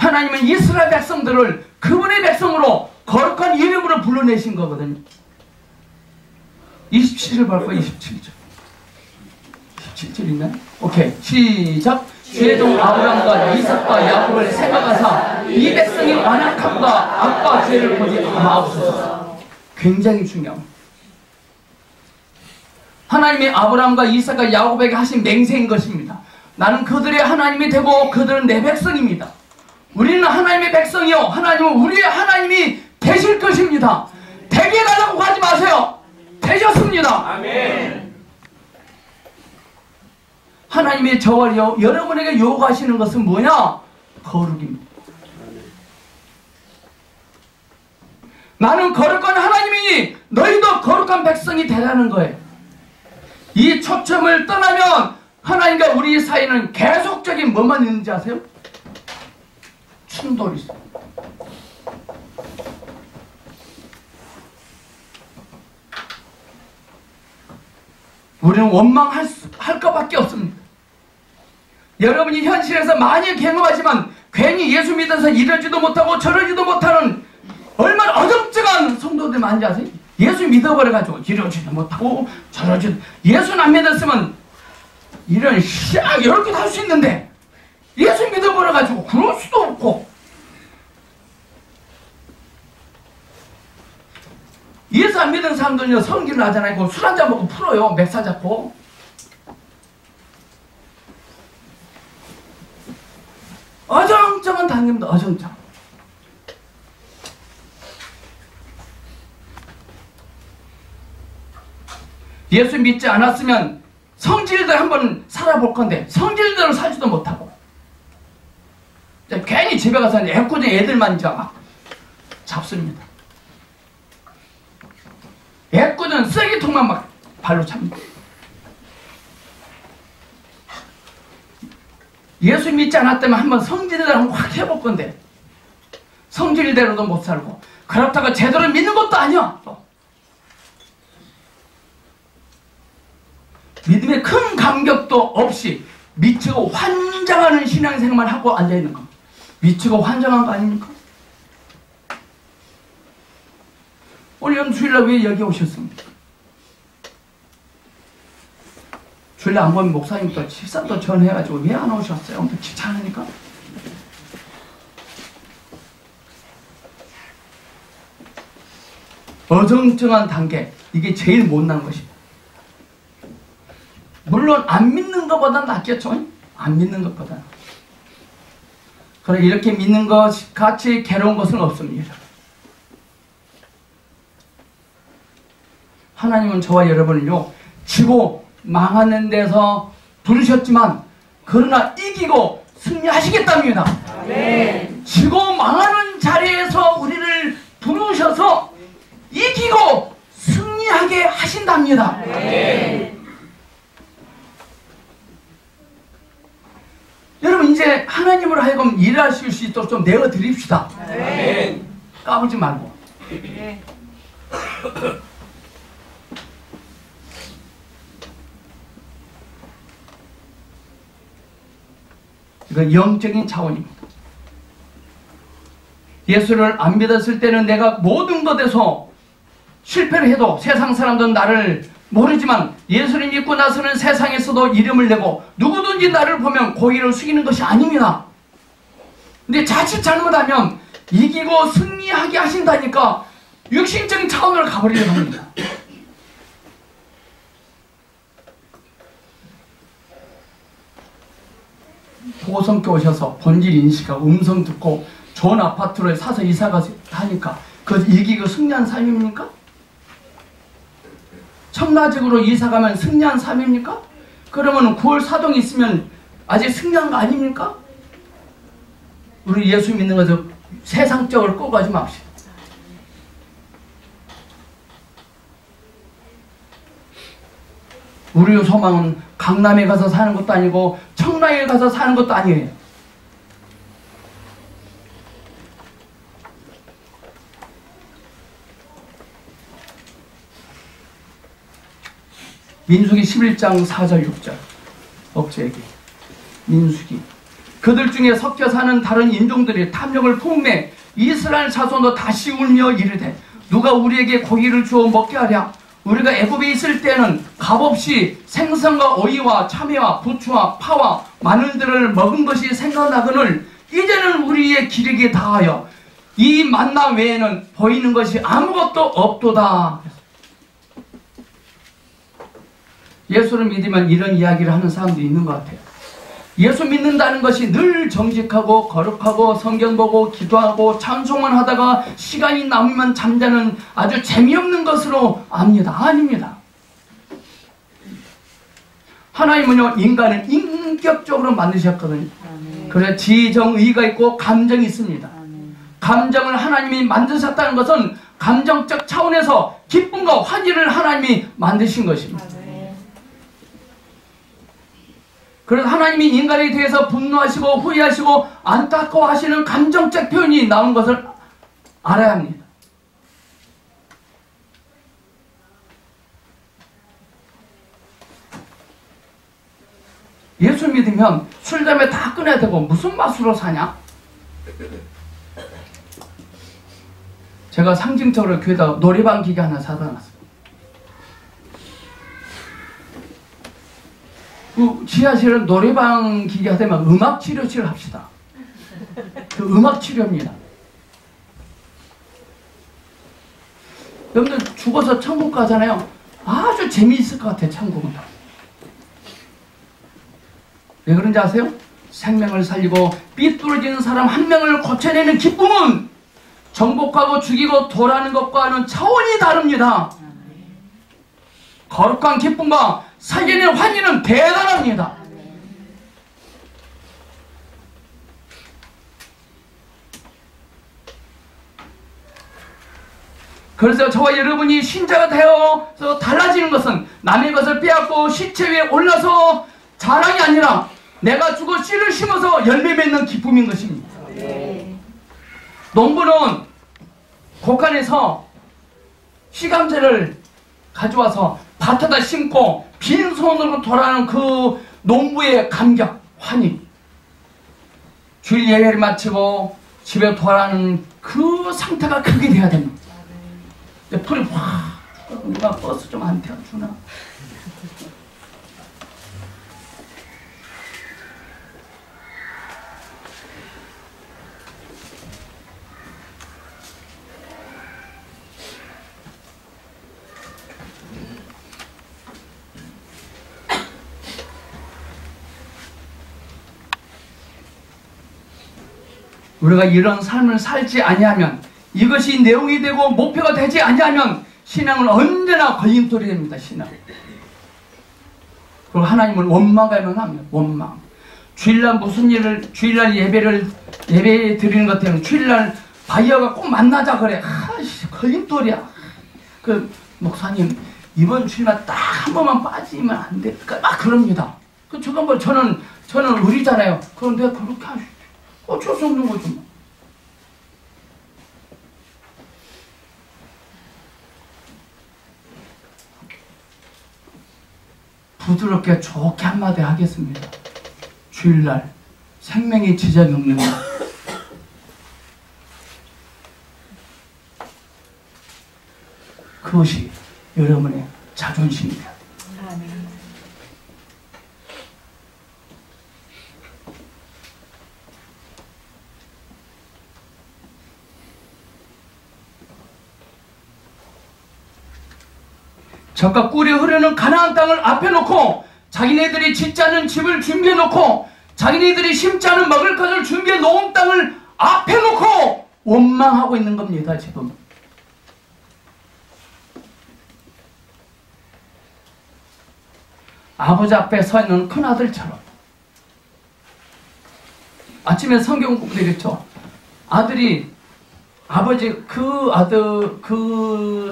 하나님은 이스라엘 백성들을 그분의 백성으로 거룩한 이름으로 불러내신 거거든요. 27절 볼까요? 27절. 27절 있나요? 오케이, 시작. 주의 종 아브라함과 이삭과 야곱을 생각하사 이 백성이 완악함과 악과 죄를 보지 마옵소서. 굉장히 중요합니다. 하나님이 아브라함과 이삭과 야곱에게 하신 맹세인 것입니다. 나는 그들의 하나님이 되고 그들은 내 백성입니다. 우리는 하나님의 백성이요, 하나님은 우리의 하나님이 되실 것입니다. 되게 달라고 하지 마세요. 되셨습니다. 아멘. 하나님이 저와 여러분에게 요구하시는 것은 뭐냐? 거룩입니다. 나는 거룩한 하나님이니 너희도 거룩한 백성이 되라는 거예요. 이 초점을 떠나면 하나님과 우리 사이는 계속적인 뭐만 있는지 아세요? 충돌이 있어요. 우리는 원망할 것밖에 없습니다. 여러분이 현실에서 많이 경험하지만 괜히 예수 믿어서 이러지도 못하고 저러지도 못하는 얼마나 어정쩡한 성도들 많은지 아세요? 예수 믿어버려가지고 이러지도 못하고 저러지도, 예수는 안 믿었으면 이런 이렇게 할 수 있는데 예수 믿어버려가지고 그럴 수도 없고, 예수 안 믿는 사람들은요 성질을 하잖아요. 술 한잔 먹고 풀어요. 맥사 잡고. 어정쩡한 당깁니다. 어정쩡. 예수 믿지 않았으면 성질대로 한번 살아볼 건데 성질대로 살지도 못하고 괜히 집에 가서 애꿎은 애들만 이제 막 잡습니다. 애꿎은 쓰레기통만 막 발로 찹니다. 예수 믿지 않았다면 한번 성질대로 한번 확 해볼 건데 성질대로도 못 살고, 그렇다고 제대로 믿는 것도 아니야. 또 믿음에 큰 감격도 없이 미치고 환장하는 신앙생활만 하고 앉아있는 거, 미치고 환장한 거 아닙니까? 오늘 연주일날 왜 여기 오셨습니까? 주일날 안 보면 목사님 또 식사도 전해가지고 왜 안 오셨어요? 엄청 귀찮으니까? 어정쩡한 단계, 이게 제일 못난 것입니다. 물론 안 믿는 것보다 낫겠죠? 안 믿는 것보다. 그러나 이렇게 믿는 것 같이 괴로운 것은 없습니다. 하나님은 저와 여러분을요 지고 망하는 데서 부르셨지만 그러나 이기고 승리하시겠답니다. 네. 지고 망하는 자리에서 우리를 부르셔서 이기고 승리하게 하신답니다. 네. 여러분 이제 하나님으로 하여금 일하실 수 있도록 좀 내어드립시다. 네. 까불지 말고. 네. 이건 영적인 차원입니다. 예수를 안 믿었을 때는 내가 모든 것에서 실패를 해도 세상 사람들은 나를 모르지만 예수를 믿고 나서는 세상에서도 이름을 내고 누구든지 나를 보면 고개를 숙이는 것이 아닙니다. 근데 자칫 잘못하면 이기고 승리하게 하신다니까 육신적인 차원으로 가버리려고 합니다. 보성교 오셔서 본질 인식하고 음성 듣고 좋은 아파트로 사서 이사가 하니까 그 이기고 승리한 삶입니까? 청라직으로 이사가면 승리한 삶입니까? 그러면 9월 사동이 있으면 아직 승리한 거 아닙니까? 우리 예수 믿는 것을 세상적으로 꼬가지 맙시다. 우리의 소망은 강남에 가서 사는 것도 아니고 청라에 가서 사는 것도 아니에요. 민수기 11장 4절 6절 억제기 민수기 그들 중에 섞여 사는 다른 인종들이 탐욕을 품매 이스라엘 자손도 다시 울며 이르되 누가 우리에게 고기를 주어 먹게 하랴. 우리가 애굽에 있을 때는 값없이 생선과 오이와 참외와 부추와 파와 마늘들을 먹은 것이 생각나거늘 이제는 우리의 기력이 다하여 이 만나 외에는 보이는 것이 아무것도 없도다. 예수를 믿으면 이런 이야기를 하는 사람도 있는 것 같아요. 예수 믿는다는 것이 늘 정직하고 거룩하고 성경 보고 기도하고 찬송만 하다가 시간이 남으면 잠자는 아주 재미없는 것으로 압니다. 아닙니다. 하나님은요, 인간을 인격적으로 만드셨거든요. 그래서 지정의가 있고 감정이 있습니다. 감정을 하나님이 만드셨다는 것은 감정적 차원에서 기쁨과 환희를 하나님이 만드신 것입니다. 그래서 하나님이 인간에 대해서 분노하시고 후회하시고 안타까워하시는 감정적 표현이 나온 것을 알아야 합니다. 예수 믿으면 술, 담배 다 끊어야 되고 무슨 맛으로 사냐? 제가 상징적으로 교회에다 노래방 기계 하나 사다 놨어요. 그 지하실은 노래방 기계 하다면 음악치료실 합시다. 그 음악치료입니다. 여러분들 죽어서 천국 가잖아요. 아주 재미있을 것 같아요. 천국은. 왜 그런지 아세요? 생명을 살리고 삐뚤어지는 사람 한 명을 고쳐내는 기쁨은 정복하고 죽이고 돌아가는 것과는 차원이 다릅니다. 거룩한 기쁨과 살리는 환희는 대단합니다. 그래서 저와 여러분이 신자가 되어서 달라지는 것은 남의 것을 빼앗고 시체 위에 올라서 자랑이 아니라 내가 죽어 씨를 심어서 열매 맺는 기쁨인 것입니다. 농부는 곡간에서 씨감자를 가져와서 밭에다 심고 빈손으로 돌아가는 그 농부의 감격, 환희, 주일 예배를 마치고 집에 돌아가는 그 상태가 그게 돼야 됩니다. 풀이 확 누가 버스 좀 안 태워주나? 우리가 이런 삶을 살지 아니하면, 이것이 내용이 되고 목표가 되지 아니하면 신앙은 언제나 걸림돌이 됩니다. 신앙. 그리고 하나님을 원망하면 합니다. 원망. 주일날 무슨 일을, 주일날 예배 드리는 것 때문에 주일날 바이어가 꼭 만나자 그래. 걸림돌이야. 그 목사님 이번 주일날 딱 한 번만 빠지면 안 될까? 막 그럽니다. 그 저건 뭐 저는 의리잖아요. 그런데 그렇게 하시죠. 어쩔 수 없는 거죠. 부드럽게 좋게 한마디 하겠습니다. 주일날 생명에 지장이 없는 날, 그것이 여러분의 자존심입니다. 젖과 꿀이 흐르는 가나안 땅을 앞에 놓고 자기네들이 짓지 않은 집을 준비해 놓고 자기네들이 심지 않은 먹을 것을 준비해 놓은 땅을 앞에 놓고 원망하고 있는 겁니다. 지금 아버지 앞에 서 있는 큰아들처럼. 아침에 성경 보고 되겠죠. 아들이 아버지 그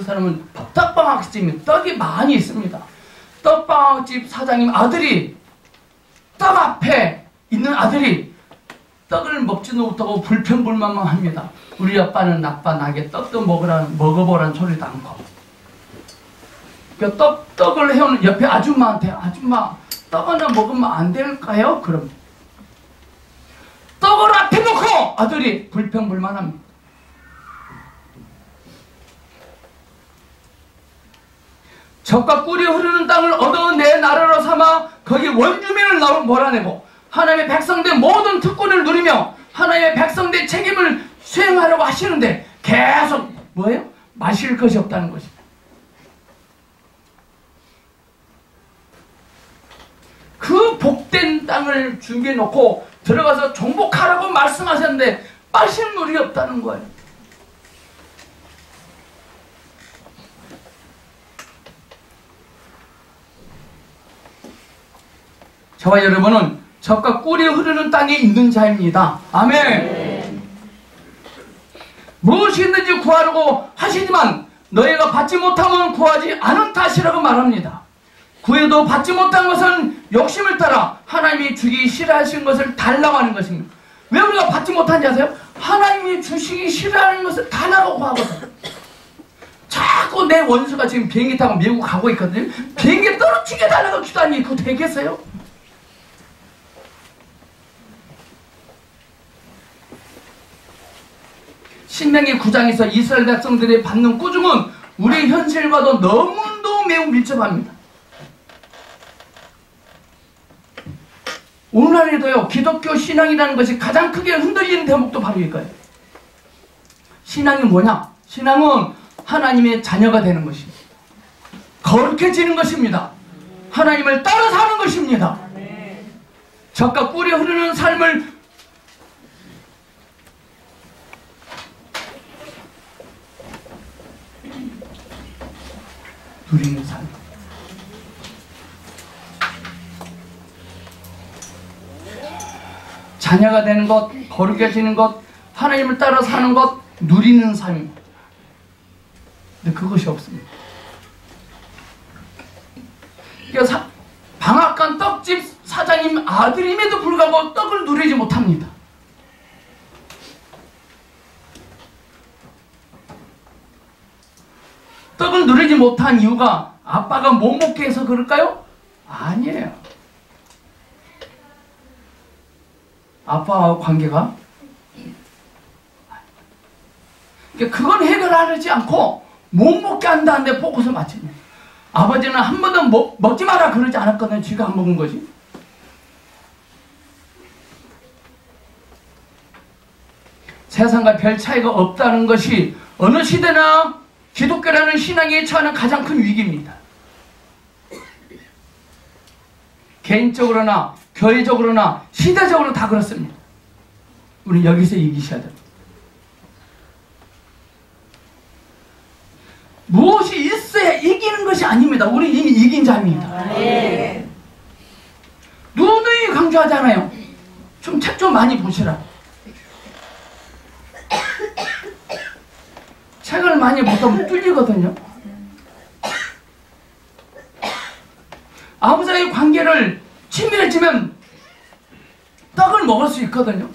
사람은 떡방학집에 떡이 많이 있습니다. 떡방학집 사장님 아들이 떡 앞에 있는 아들이 떡을 먹지도 못하고 불평불만만 합니다. 우리 아빠는 나게 떡도 먹어보라는 소리도 않고. 떡을 해오는 옆에 아줌마한테 아줌마 떡 하나 먹으면 안 될까요? 그럼 떡을 앞에 놓고 아들이 불평불만합니다. 젖과 꿀이 흐르는 땅을 얻어 내 나라로 삼아 거기 원주민을 몰아내고 하나님의 백성된 모든 특권을 누리며 하나님의 백성된 책임을 수행하려고 하시는데 계속 뭐예요? 마실 것이 없다는 것입니다. 그 복된 땅을 준비해 놓고 들어가서 정복하라고 말씀하셨는데 마실 물이 없다는 거예요. 저와 여러분은 젖과 꿀이 흐르는 땅에 있는 자입니다. 아멘. 무엇이든지 구하려고 하시지만 너희가 받지 못하면 구하지 않은 탓이라고 말합니다. 구해도 받지 못한 것은 욕심을 따라 하나님이 주기 싫어하신 것을 달라고 하는 것입니다. 왜 우리가 받지 못한지 아세요? 하나님이 주시기 싫어하는 것을 달라고 하거든요. 자꾸 내 원수가 지금 비행기 타고 미국 가고 있거든요. 비행기 떨어지게 달라고 기도하니 그거 되겠어요? 신명기 9장에서 이스라엘 백성들이 받는 꾸중은 우리의 현실과도 너무도 매우 밀접합니다. 오늘날에도요, 기독교 신앙이라는 것이 가장 크게 흔들리는 대목도 바로 이거예요. 신앙이 뭐냐? 신앙은 하나님의 자녀가 되는 것입니다. 거룩해지는 것입니다. 하나님을 따라 사는 것입니다. 젖과 꿀이 흐르는 삶을 누리는 삶. 자녀가 되는 것, 거룩해지는 것, 하나님을 따라 사는 것, 누리는 삶입니다. 근데 그것이 없습니다. 그러니까 방앗간 떡집 사장님 아들임에도 불구하고 떡을 누리지 못합니다. 떡을 누리지 못한 이유가 아빠가 못 먹게 해서 그럴까요? 아니에요. 아빠와 관계가 그건 해결하지 않고 못 먹게 한다는데 포커스를 맞춥니다. 아버지는 한 번도 먹지 마라 그러지 않았거든요. 지가 안 먹은 거지. 세상과 별 차이가 없다는 것이 어느 시대나 기독교라는 신앙에 처하는 가장 큰 위기입니다. 개인적으로나 교회적으로나 시대적으로 다 그렇습니다. 우리 여기서 이기셔야 됩니다. 무엇이 있어야 이기는 것이 아닙니다. 우리 이미 이긴 자입니다. 네. 누누이 강조하잖아요. 좀 책 좀 많이 보시라. 책을 많이 보면 뚫리거든요. 아버지와의 관계를 친밀해지면 떡을 먹을 수 있거든요.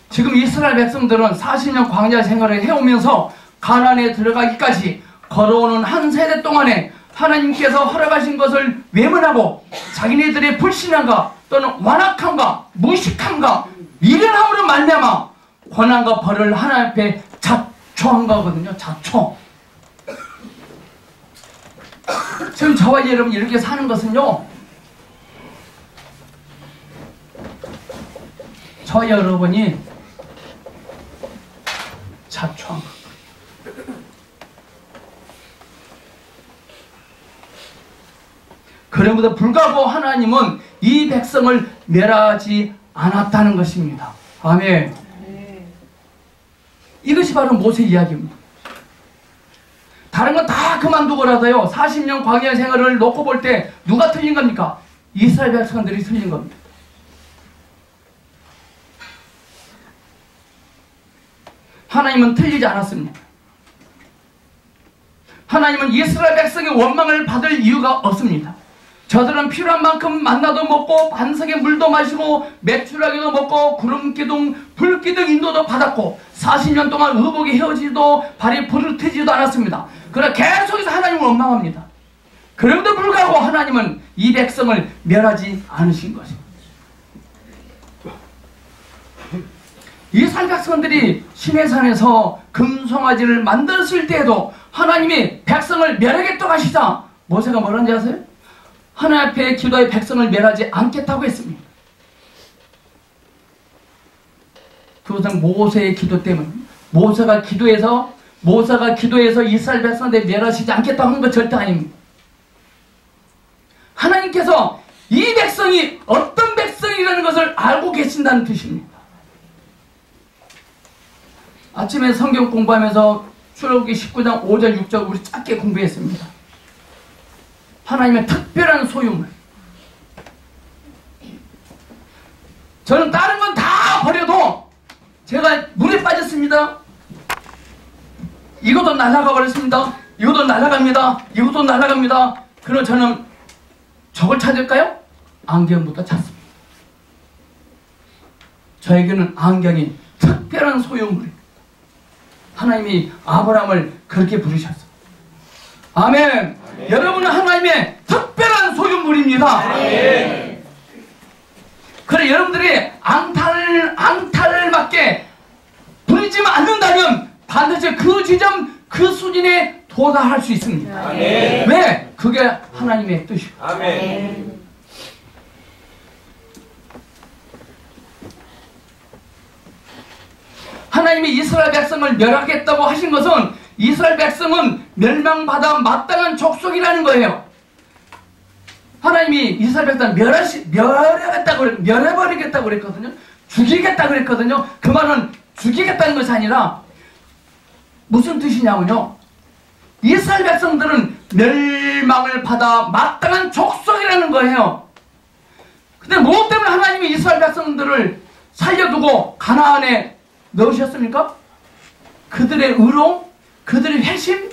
지금 이스라엘 백성들은 40년 광야 생활을 해오면서 가나안에 들어가기까지 걸어오는 한 세대 동안에 하나님께서 허락하신 것을 외면하고 자기네들의 불신함과 또는 완악함과 무식함과 미련함으로 말미암아 권한과 벌을 하나님 앞에 자초한 거거든요. 자초. 지금 저와 여러분 이렇게 사는 것은요, 저와 여러분이 자초한 것. 그럼에도 불구하고 하나님은 이 백성을 멸하지 않았다는 것입니다. 아멘. 이것이 바로 모세 이야기입니다. 다른 건 다 그만두고라도요, 40년 광야 생활을 놓고 볼 때 누가 틀린 겁니까? 이스라엘 백성들이 틀린 겁니다. 하나님은 틀리지 않았습니다. 하나님은 이스라엘 백성의 원망을 받을 이유가 없습니다. 저들은 필요한 만큼 만나도 먹고 반석의 물도 마시고 매출하기도 먹고 구름기둥 불기둥 인도도 받았고 40년 동안 의복이 헤어지도 발이 부르트지도 않았습니다. 그러나 계속해서 하나님을 원망합니다. 그럼에도 불구하고 하나님은 이 백성을 멸하지 않으신 것입니다. 이스라엘 백성들이 시내산에서 금송아지를 만들었을 때에도 하나님이 백성을 멸하겠다고 하시자 모세가 뭐라는지 아세요? 하나님 앞에 기도해 백성을 멸하지 않겠다고 했습니다. 그것은 모세의 기도 때문에 모세가 기도해서 이스라엘 백성들 멸하시지 않겠다고 한 것 절대 아닙니다. 하나님께서 이 백성이 어떤 백성이라는 것을 알고 계신다는 뜻입니다. 아침에 성경 공부하면서 출애굽기 19장 5절 6절 우리 짧게 공부했습니다. 하나님의 특별한 소유물. 저는 다른 건 다 버려도 제가 물에 빠졌습니다. 이것도 날아가 버렸습니다. 이것도 날아갑니다. 이것도 날아갑니다. 그럼 저는 저걸 찾을까요? 안경부터 찾습니다. 저에게는 안경이 특별한 소유물입니다. 하나님이 아브라함을 그렇게 부르셨습니다. 아멘. 아멘. 여러분은 하나님의 특별한 소유물입니다. 아멘. 그래 여러분들이 앙탈을 맞게 부리지 않는다면 반드시 그 지점 그 수준에 도달할 수 있습니다. 아멘. 왜? 그게 하나님의 뜻이고. 아멘. 하나님이 이스라엘 백성을 멸하겠다고 하신 것은 이스라엘 백성은 멸망받아 마땅한 족속이라는 거예요. 하나님이 이스라엘 백성을 멸해버리겠다고 그랬거든요. 죽이겠다고 그랬거든요. 그 말은 죽이겠다는 것이 아니라 무슨 뜻이냐면요. 이스라엘 백성들은 멸망을 받아 마땅한 족속이라는 거예요. 근데 무엇 때문에 하나님이 이스라엘 백성들을 살려두고 가나안에 넣으셨습니까? 그들의 의로, 그들의 회심.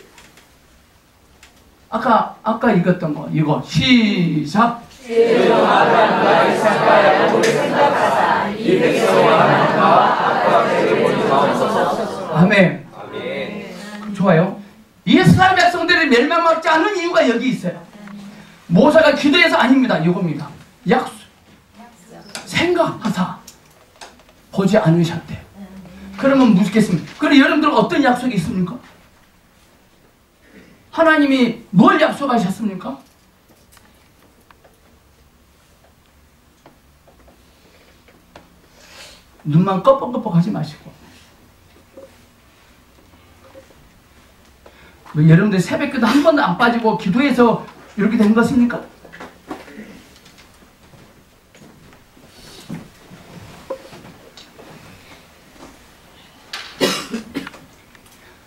아까 읽었던 거 이거 시작. 아멘. 좋아요. 이스라엘 백성들이 멸망받지 않는 이유가 여기 있어요. 모세가 기도해서 아닙니다. 이겁니다. 약속. 생각하사 보지 않으셨대. 그러면 묻겠습니다. 그럼 여러분들 어떤 약속이 있습니까? 하나님이 뭘 약속하셨습니까? 눈만 껌뻑껌뻑 하지 마시고 여러분들 새벽기도 한 번도 안 빠지고 기도해서 이렇게 된 것입니까?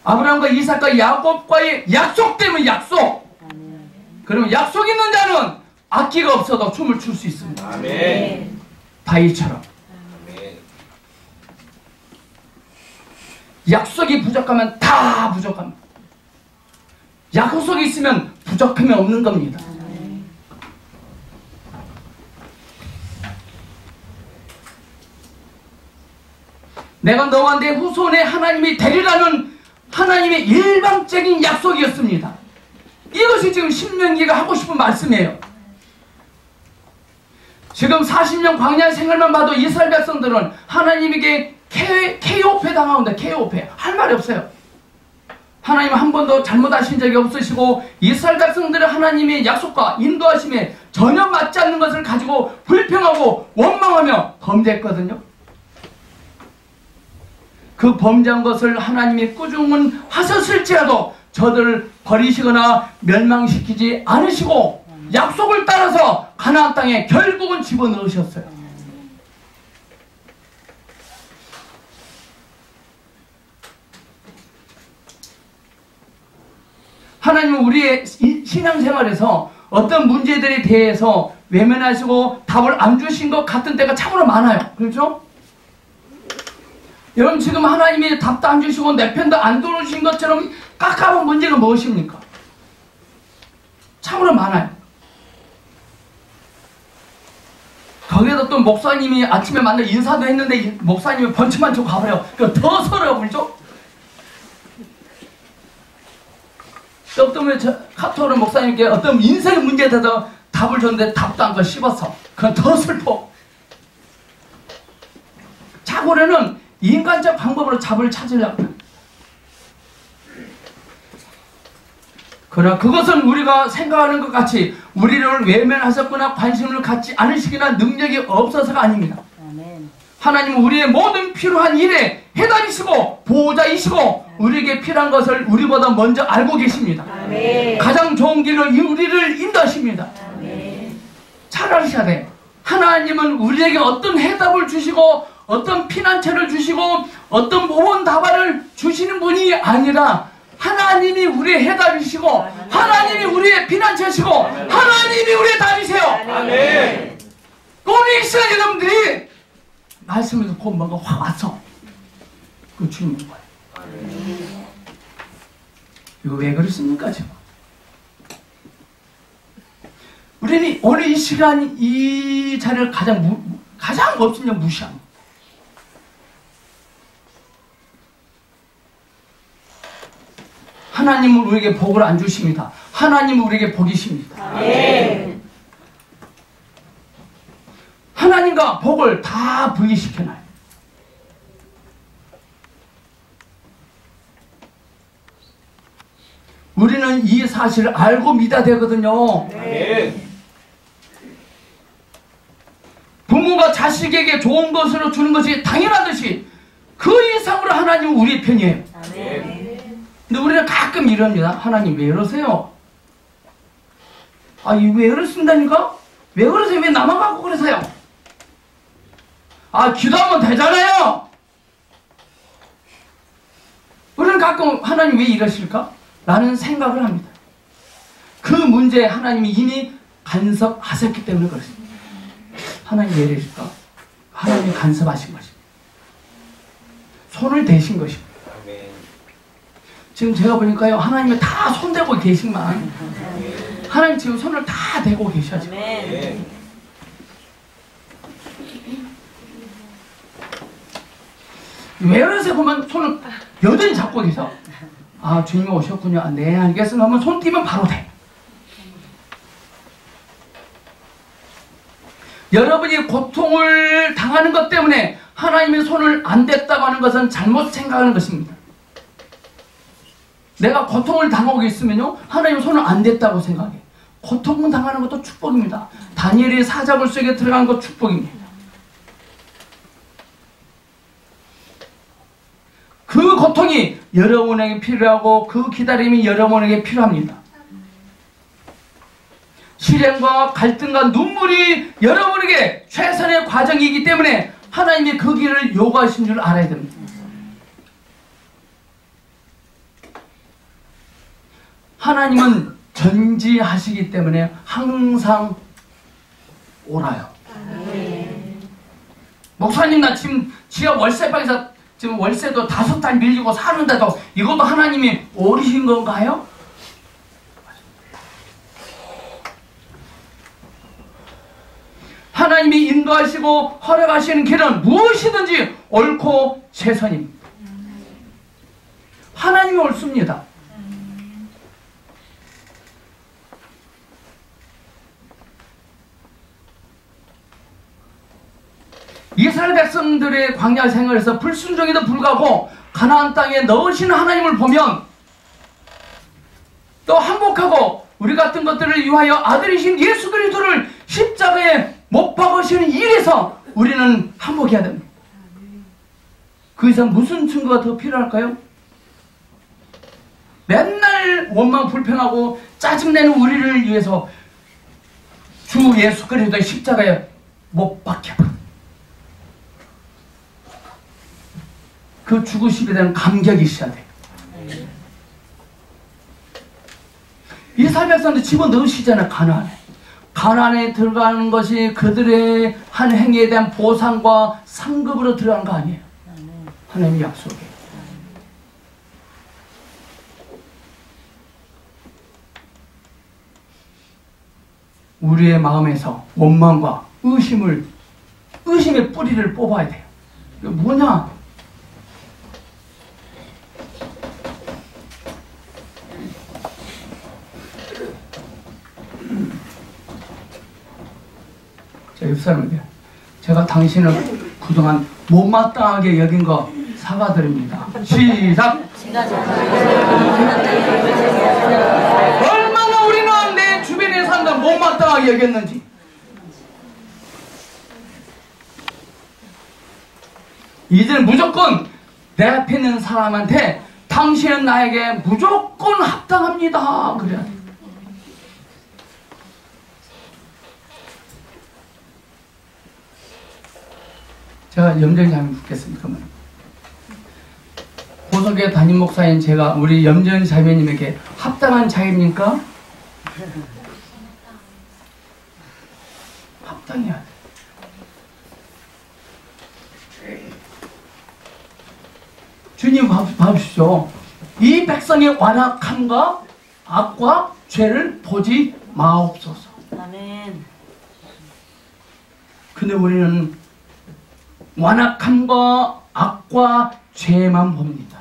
아브라함과 이삭과 야곱과의 약속 때문에 약속. 그러면 약속 있는 자는 악기가 없어도 춤을 출 수 있습니다. 아멘. 다윗처럼. 아멘. 약속이 부족하면 다 부족합니다. 약속이 있으면 부족함이 없는 겁니다. 아멘. 내가 너와 내 후손에 하나님이 되리라는 하나님의 일방적인 약속이었습니다. 이것이 지금 신명기가 하고 싶은 말씀이에요. 지금 40년 광야 생활만 봐도 이스라엘 백성들은 하나님에게 케오페 당하는데 케오페 할 말이 없어요. 하나님 한 번도 잘못하신 적이 없으시고 이스라엘 백성들의 하나님의 약속과 인도하심에 전혀 맞지 않는 것을 가지고 불평하고 원망하며 범죄했거든요. 그 범죄한 것을 하나님이 꾸중은 하셨을지라도 저들을 버리시거나 멸망시키지 않으시고 약속을 따라서 가나안 땅에 결국은 집어넣으셨어요. 하나님은 우리의 신앙생활에서 어떤 문제들에 대해서 외면하시고 답을 안 주신 것 같은 때가 참으로 많아요. 그렇죠? 여러분 지금 하나님이 답도 안 주시고 내 편도 안 들어주신 것처럼 깝깝한 문제가 무엇입니까? 참으로 많아요. 거기에다 또 목사님이 아침에 만나 인사도 했는데 목사님이 번침만 쳐 가버려. 더 서러워 보이죠? 어떤 분이 카톡으로 목사님께 어떤 인생의 문제에 대해서 답을 줬는데 답도 안 걸 씹었어. 그건 더 슬퍼. 자고로는 인간적 방법으로 답을 찾으려고 해. 그러나 그것은 우리가 생각하는 것 같이 우리를 외면하셨거나 관심을 갖지 않으시거나 능력이 없어서가 아닙니다. 하나님은 우리의 모든 필요한 일에 해답이시고 보호자이시고 우리에게 필요한 것을 우리보다 먼저 알고 계십니다. 아멘. 가장 좋은 길로 우리를 인도하십니다. 아멘. 잘 아셔야 돼요. 하나님은 우리에게 어떤 해답을 주시고 어떤 피난처를 주시고 어떤 모범 답안을 주시는 분이 아니라 하나님이 우리의 해답이시고 하나님이 우리의 피난처시고 하나님이 우리의 답이세요. 아멘. 우리 이스라엘 여러분들이 말씀을 듣고 뭔가 확 왔어. 그 주님인 거예요. 이거 왜 그렇습니까 지금? 우리는 오늘 이 시간 이 자리를 가장 없으면 무시합니다. 하나님은 우리에게 복을 안 주십니다. 하나님은 우리에게 복이십니다. 아멘. 하나님과 복을 다 분리시켜놔요. 우리는 이 사실을 알고 믿어야 되거든요. 아멘. 부모가 자식에게 좋은 것으로 주는 것이 당연하듯이 그 이상으로 하나님은 우리의 편이에요. 아멘. 근데 우리는 가끔 이럽니다. 하나님 왜 이러세요? 아, 왜 이러신다니까? 왜 그러세요? 왜 나만 갖고 그러세요? 아, 기도하면 되잖아요. 우리는 가끔 하나님 왜 이러실까? 라는 생각을 합니다. 그 문제에 하나님이 이미 간섭하셨기 때문에 그렇습니다. 하나님 왜 이러실까? 하나님이 간섭하신 것입니다. 손을 대신 것입니다. 지금 제가 보니까요, 하나님이 다 손대고 계시만 하나님 지금 손을 다 대고 계셔죠. 왜 그러세요? 그러면 손을 여전히 잡고 계셔. 아, 주님이 오셨군요. 아, 네, 알겠습니다. 하면 손 띄면 바로 돼. 여러분이 고통을 당하는 것 때문에 하나님의 손을 안 댔다고 하는 것은 잘못 생각하는 것입니다. 내가 고통을 당하고 있으면요, 하나님 손을 안 댔다고 생각해. 고통을 당하는 것도 축복입니다. 다니엘이 사자굴 속에 들어간 것 축복입니다. 그 고통이 여러분에게 필요하고 그 기다림이 여러분에게 필요합니다. 시련과 갈등과 눈물이 여러분에게 최선의 과정이기 때문에 하나님이 그 길을 요구하신 줄 알아야 됩니다. 하나님은 전지하시기 때문에 항상 오라요. 목사님, 나 지금 지하 월세방에서 지금 월세도 5달 밀리고 사는데도 이것도 하나님이 오리신 건가요? 하나님이 인도하시고 허락하시는 길은 무엇이든지 옳고 최선입니다. 하나님이 옳습니다. 이스라엘 백성들의 광야 생활에서 불순종에도 불구하고 가나안 땅에 넣으시는 하나님을 보면 또 항복하고 우리 같은 것들을 위하여 아들이신 예수 그리스도를 십자가에 못 박으시는 일에서 우리는 항복해야 됩니다. 그 이상 무슨 증거가 더 필요할까요? 맨날 원망 불평하고 짜증내는 우리를 위해서 주 예수 그리스도의 십자가에 못 박혀버립니다. 그 죽으심에 대한 감격이 있어야 돼요. 이스라엘 백성들 집어넣으시잖아요. 가나안에 들어가는 것이 그들의 한 행위에 대한 보상과 상급으로 들어간 거 아니에요. 하나님의 약속이에요. 우리의 마음에서 원망과 의심의 뿌리를 뽑아야 돼요. 이게 뭐냐? 옆사람에게 제가 당신을 그동안 못마땅하게 여긴 거 사과드립니다. 시작! 얼마나 우리는 내 주변의 사람들 못마땅하게 여겼는지. 이제는 무조건 내 앞에 있는 사람한테 당신은 나에게 무조건 합당합니다. 그래야 돼. 제가 염전자매 묻겠습니다. 그러면 고석의 담임 목사인 제가 우리 염전자매님에게 합당한 자입니까? 합당해야 돼. 주님 봐주십시오. 이 백성의 완악함과 악과 죄를 보지 마옵소서. 아멘. 근데 우리는 완악함과 악과 죄만 봅니다.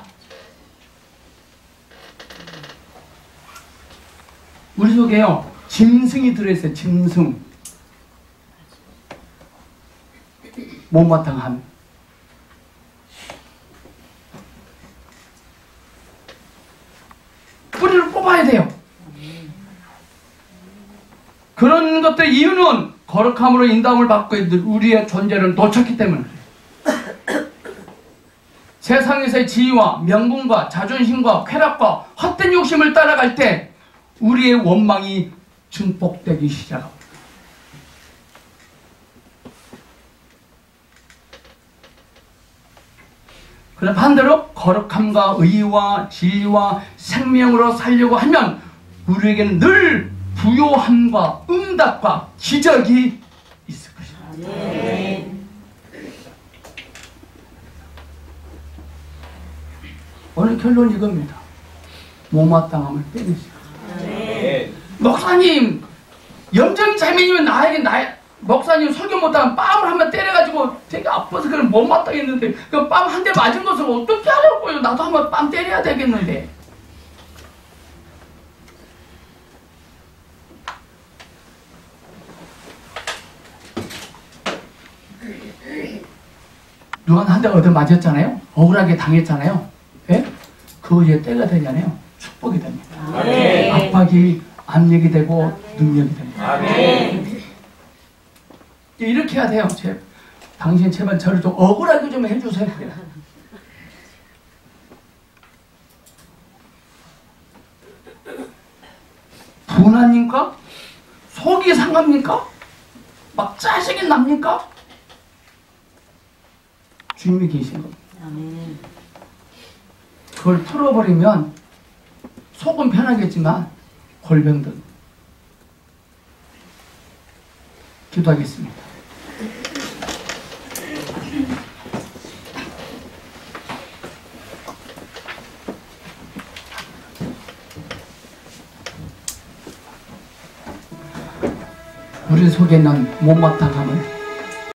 우리 속에요 짐승이 들어있어요. 짐승. 못마땅함. 뿌리를 뽑아야 돼요. 그런 것들 이유는 거룩함으로 인도함을 받고 있는 우리의 존재를 놓쳤기 때문에 세상에서의 지위와 명분과 자존심과 쾌락과 헛된 욕심을 따라갈 때 우리의 원망이 증폭되기 시작합니다. 그러나 반대로 거룩함과 의와 진리와 생명으로 살려고 하면 우리에게는 늘 부요함과 응답과 기적이 있을 것입니다. 네. 오늘 결론은 이겁니다. 못마땅함을 빼내시고. 네. 목사님, 염전자매님은 목사님 설교 못하면 뺨을 한번 때려가지고 되게 아파서 그걸 못마땅했는데 그 뺨 한 대 맞은 것을 어떻게 하려고요? 나도 한번 뺨 때려야 되겠는데. 누가 한 대 얻어 맞았잖아요. 억울하게 당했잖아요. 예? 그거 이제 때가 되잖아요. 축복이 됩니다. 아멘. 압박이 압력이 되고 능력이 됩니다. 아멘. 이렇게 해야 돼요. 당신 제발 저를 좀 억울하게 좀 해주세요. 그래. 분하니까? 속이 상합니까? 막 짜증이 납니까? 주님이 계신 겁니다. 아멘. 그걸 풀어버리면 속은 편하겠지만 골병든. 기도하겠습니다. 우리 속에 있는 못마땅함을